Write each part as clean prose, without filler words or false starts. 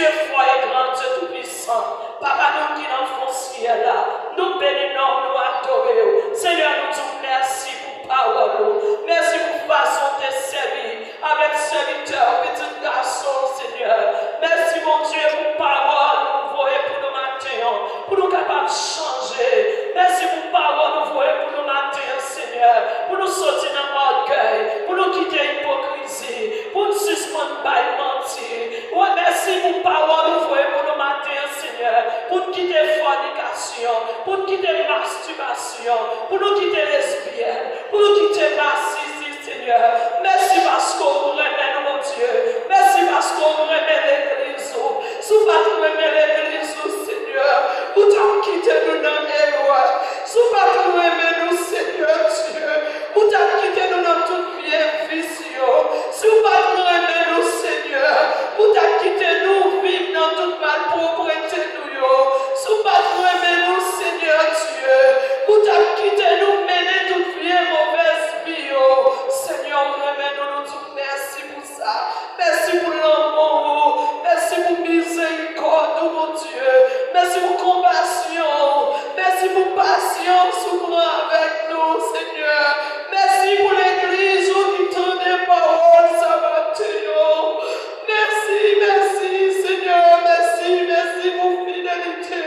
Dieu fort et grand, Dieu tout-puissant. Papa, nous qui dans le ciel là, nous bénissons, nous adorons. Seigneur, nous disons merci pour parole. Merci pour façon de servir avec serviteur, petit garçon, Seigneur. Merci, mon Dieu, pour parole, nous voyons pour nous matin, pour nous capables de changer. Merci pour parole, nous voyons pour nous matin, Seigneur, pour nous sortir dans l'orgueil, pour nous quitter l'hypocrisie, pour nous suspendre par le mentir. Ouais, merci pour parole, nous voyons pour nous matin, Seigneur, pour nous quitter fornication, pour nous quitter masturbation, pour nous quitter lesbienne, pour nous quitter marxisme, Seigneur. Merci parce qu'on nous remet, mon Dieu. Merci parce qu'on nous remet l'église. Sous pas nous remet l'église, Seigneur. Vous t'en quittez nous dans l'erreur. Sous pas nous remet nous, Seigneur Dieu. Vous t'en quittez nous dans toute vie vision. Sous pas nous remet nous, Seigneur. Vous t'en quittez nous vivre dans toute malpropreté nous. Sous pas nous remet nous, Seigneur Dieu. Vous t'en quittez nous mener toute vie mauvaise vie. Seigneur, remets-nous, nous disons merci pour ça. Merci pour l'amour. Merci pour miséricorde, mon Dieu. Merci pour compassion. Merci pour patience, souvent avec nous, Seigneur. Merci pour l'église qui tourne des paroles, ça va te Merci, merci, Seigneur. Merci, merci pour fidélité.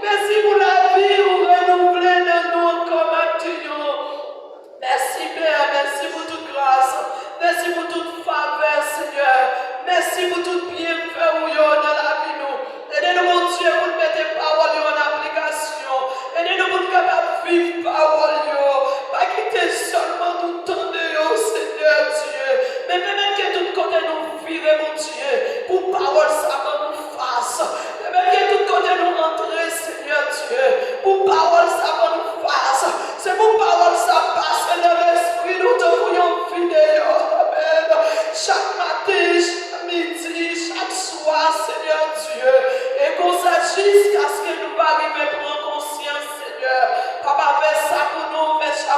Merci pour la vie renouvelée de nous encore maintenant. Merci Père, merci pour toute grâce, merci pour toute faveur Seigneur, merci pour tout bienfait dans la vie nous. Aidez-nous mon Dieu pour mettre les paroles en application, aidez-nous pour être capables de vivre parole, pas quitter seulement tout temps de Seigneur Dieu, mais même que tout côté nous virer mon Dieu, pour parole ça qu'on nous fasse, même que tout côté nous rentrer Seigneur Dieu, pour parole ça qu'on nous fasse, c'est pour parole ça passe. Dans l'esprit, nous te voyons fidèles. Amen. Chaque matin, chaque midi, chaque soir, Seigneur Dieu. Et qu'on s'agisse jusqu'à ce que nous arrivions à prendre conscience, Seigneur. Papa, fais ça pour nous, fais ça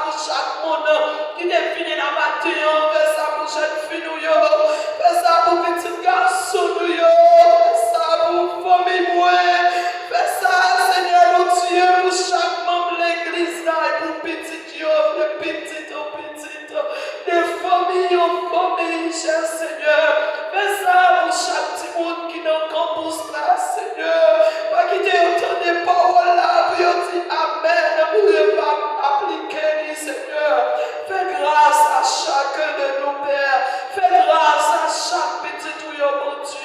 pour chaque monde qui est fini dans la matin, fais ça pour chaque fille, fais ça pour petit garçon, fais ça pour famille, fais ça, Seigneur, mon Dieu, pour chaque membre de l'église, et pour petit de petite en petite, de famille en famille, cher Seigneur. Fais ça pour chaque petit monde qui est dans le campus là, Seigneur. Pas quitter autant de paroles là, pour dire Amen, pour ne pas appliquer, Seigneur. Fais grâce à chacun de nos pères. Fais grâce à chaque petit tuyau, mon Dieu.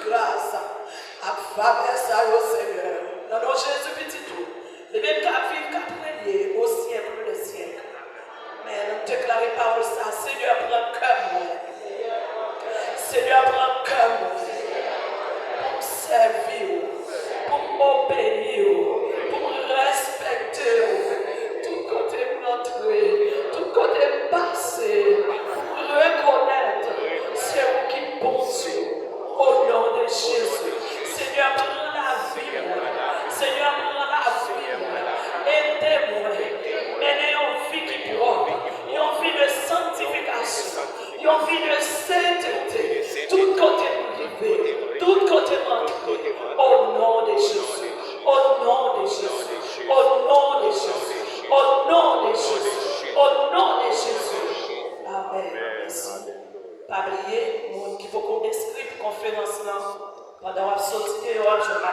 grâce à faveur ça au Seigneur. Dans nos Jésus petit tout. Les mêmes qu'à vivre qu'à prier au siècle des siècles. Mais nous déclarons par ça, Seigneur, prends cœur moi. Seigneur, prends cœur moi. Pour me servir, pour m'obéir, pour me respecter. Tout côté m'entrer, tout côté passer, pour me reconnaître. C'est vous qui bon Dieu. Au nom de Jésus. Seigneur, prends la vie. Seigneur, prends la vie. Aidez-moi. Menez une vie qui propre. Une vie de sanctification. Une vie de sainteté. Tout côté privé. Tout côté m'entrer. Au nom de Jésus. Au nom de Jésus. Au nom de Jésus. Au nom de Jésus. Au nom de Jésus. Amen. Merci. Pas oublier, il faut qu'on inscrive conférence là. Pendant qu'on sortit,